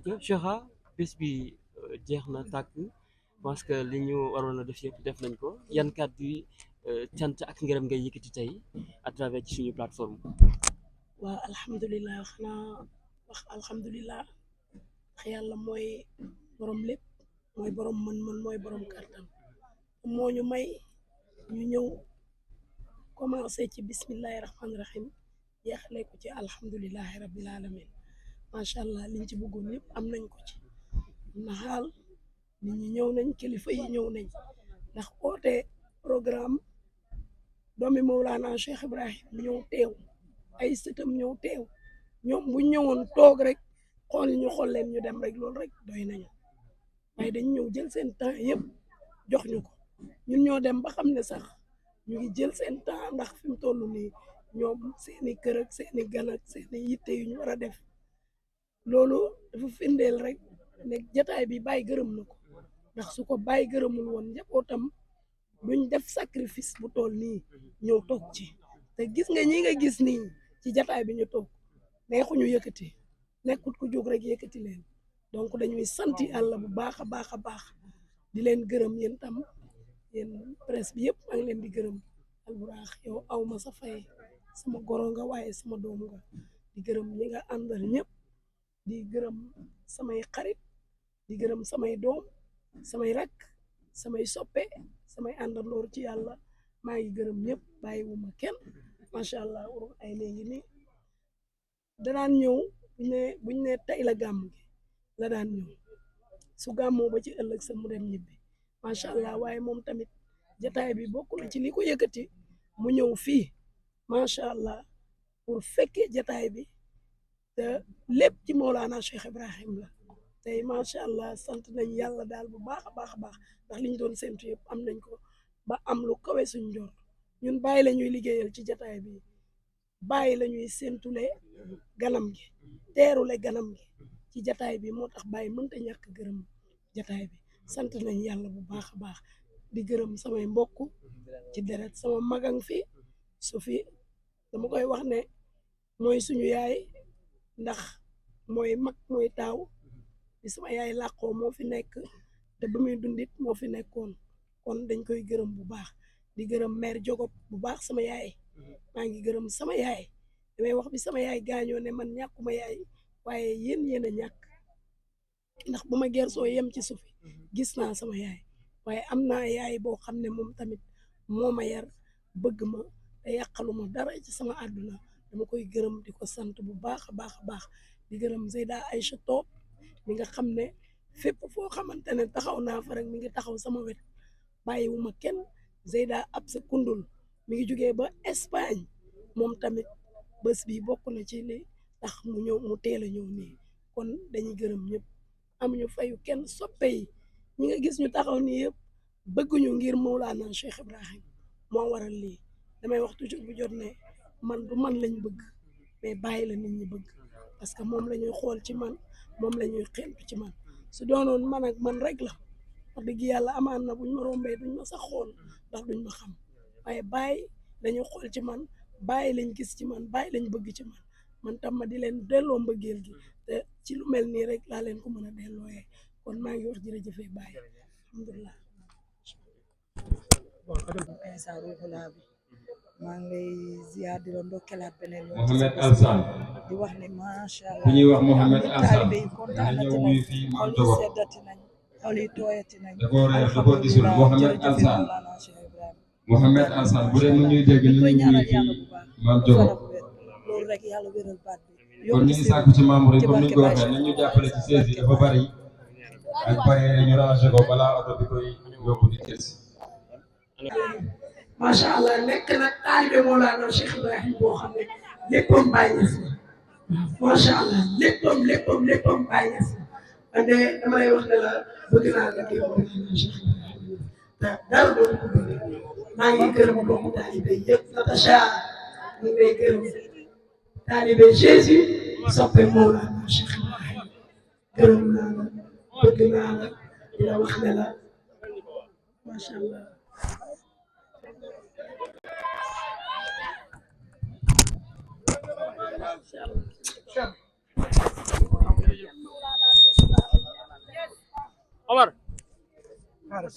Cheikha bés bi jeex na tàkk parce que li ñu waroon a def yëpp def nañ ko yan kàddu yi cant ak ngërëm ngay yëkkati tey à travers ci suñu plateforme. waa alhamdulilah xanaa wax alhamdulilah ndax yàlla mooy borom lépp mooy borom mën-mën mooy borom kàttan moo ñu may ñu ñëw commencé ci bismillahi rahmaani rahim jeexale ko ci alhamdulilahi rabbil alamin macha allah liñ ci bëggoon yëpp am nañ ko ci na xaal nit ñi ñëw nañ kilifa yi ñëw nañ ndax oote programme doomi Mawlana Cheikh Ibrahim ñëw teew ay sëtam ñëw teew ñoom bu ñëwoon toog rek xool ñu xool leen ñu dem rek loolu rek doy nañu waaye dañ ñëw jël seen temps yëpp jox ñu ko ñun ñoo dem ba xam ne sax ñu ngi jël seen temps ndax fi mu toll nii ñoom seeni kër ak seeni gan ak seeni yitte yu ñu war a def loolu dafa firndeel rek ne jataay bi bàyyi gërëm na ko ndax su ko bàyyi gërëmul woon njabootam duñ def sacrifice bu toll nii ñëw toog ci te gis nga ñi nga gis nii ci jataay bi ñu toog neexuñu yëkkati nekkut ku jóg rek yëkkati leen donc dañuy sant Yàlla bu baax a baax a baax di leen gërëm yéen tam yéen presse bi yëpp maa ngi leen di gërëm Alburax yow aw ma sa fay sama goro nga waaye sama doom nga di gërëm ñi nga àndal ñëpp di gërëm samay xarit di gërëm samay doom samay rak samay soppe samay àndandoor ci yàlla maa ngi gërëm ñëpp bàyyiwuma kenn macha allah ay léegi ni danaan ñëw buñ ne tey la gàmm gi la daan ñëw su gàmmoo ba ci ëllëg sa mu dem ñibbi macha allah waaye moom tamit jataay bi bokk na ci li ko yëkkati mu ñëw fii macha allah pour fekkee jataay bi te lépp ci Mawlana Cheikh Ibrahim la tey macha allah sant nañ yàlla daal bu baax a baax a baax ndax liñ doon séntu yëpp am nañ ko ba am lu kawe suñ njort ñun bàyyi la ñuy liggéeyal ci jataay bi bàyyi la ñuy séntule ganam gi teerule ganam gi ci jataay bi moo tax bàyyi mënta ñàkk gërëm jataay bi sant nañ yàlla bu baax a baax di gërëm samay mbokk ci deret sama magang fi su fi dama koy wax ne mooy suñu yaay ndax mooy mag mooy taaw di sama yaay làqoo moo fi nekk te ba muy dundit moo fi nekkoon kon dañ koy gërëm bu baax di gërëm mère Jogop bu baax sama yaay maa ngi gërëm sama yaay damay wax bi sama yaay gaañoo ne man ñàkkuma yaay waaye yéen a ñàkk ndax bu ma gersoo yem ci sufi gis naa sama yaay waaye am naa yaay boo xam ne moom tamit moo ma yar bëgg ma te yàqaluma dara ci sama àdduna dama koy gërëm di ko sant bu baax a baax a baax di gërëm Zeyda Aïcha Top mi nga xam ne fépp foo xamante ne taxaw naa fa rek mi ngi taxaw sama wet bàyyiwuma kenn Zeyda Absa Kundul mi ngi jógee ba Espagne moom tamit bés bi bokk na ci li tax mu ñëw mu teel a ñëw nii kon dañuy gërëm ñëpp amuñu fayu kenn soppe yi ñi nga gis ñu taxaw nii yëpp bëgguñu ngir Mawlana Cheikh Ibrahim moo waral lii damay wax toujours bu jot ne man du man lañ bëgg mais bàyyi la nit ñi bëgg parce que moom la ñuy xool ci man moom la ñuy xentu ci man su doonoon man ak man rek la wax dëgg yàlla amaan na buñ ma rombee duñ ma sax xool ndax duñ ma xam waaye bàyyi lañu xool ci man bàyyi lañ gis ci man bàyyi lañ bëgg ci man man tam ma di leen delloo mbëggeel gi te ci lu mel nii rek laa leen ko mën a dellooyee kon maa ngi wax jërëjëfee bàyyi alhamdulilah Insa ruuxulaa bi maa ngi lay ziar di la ndokkelaat beneen yoon Mohamed Alsan di wax ne macha allah bu ñuy wax Mohamed Alsan taalibe yi dana kontaanati ñëw nañ wuyu fii xol man yi Jogo seddati nañ xol yi tooyati nañ da koo reer da koo gisul Mohamed jërëjëf Alsan Mawlana Cheikh Ibrahima Mohamed Alsan bu dee mu ñuy dégg ñu ni koy ñu wuyu ñaanal fii yàlla bu baax man bu Jogo faram wér loolu rek yàlla wéral baat bi kon ñu ngi si sàkku ci membre yi ci comme ni barke ñu ko Baye waxee Cheikh nañ ñu Mawlana jàppale ci siège yi dafa bari ak barrière ñu rangé ko balaa oto bi koy yóbbu di jël si macha allah nekk nag taalibe Mawlana Cheikh Ibrahim boo xam ne léppam bàyyi na si macha allah léppam bàyyi na si man de dama lay wax ne la bëgg naa la kii Mawlana Cheikh Ibrahim te dara doon ko bëgg maa ngi gërëm mbokku taalibe yëpp Natacha ñu ngi lay gërëm taalibe Jésus soppe Mawlana Cheikh Ibrahim gërëm naa la bëgg naa la di la wax ne la macha allah. xaaral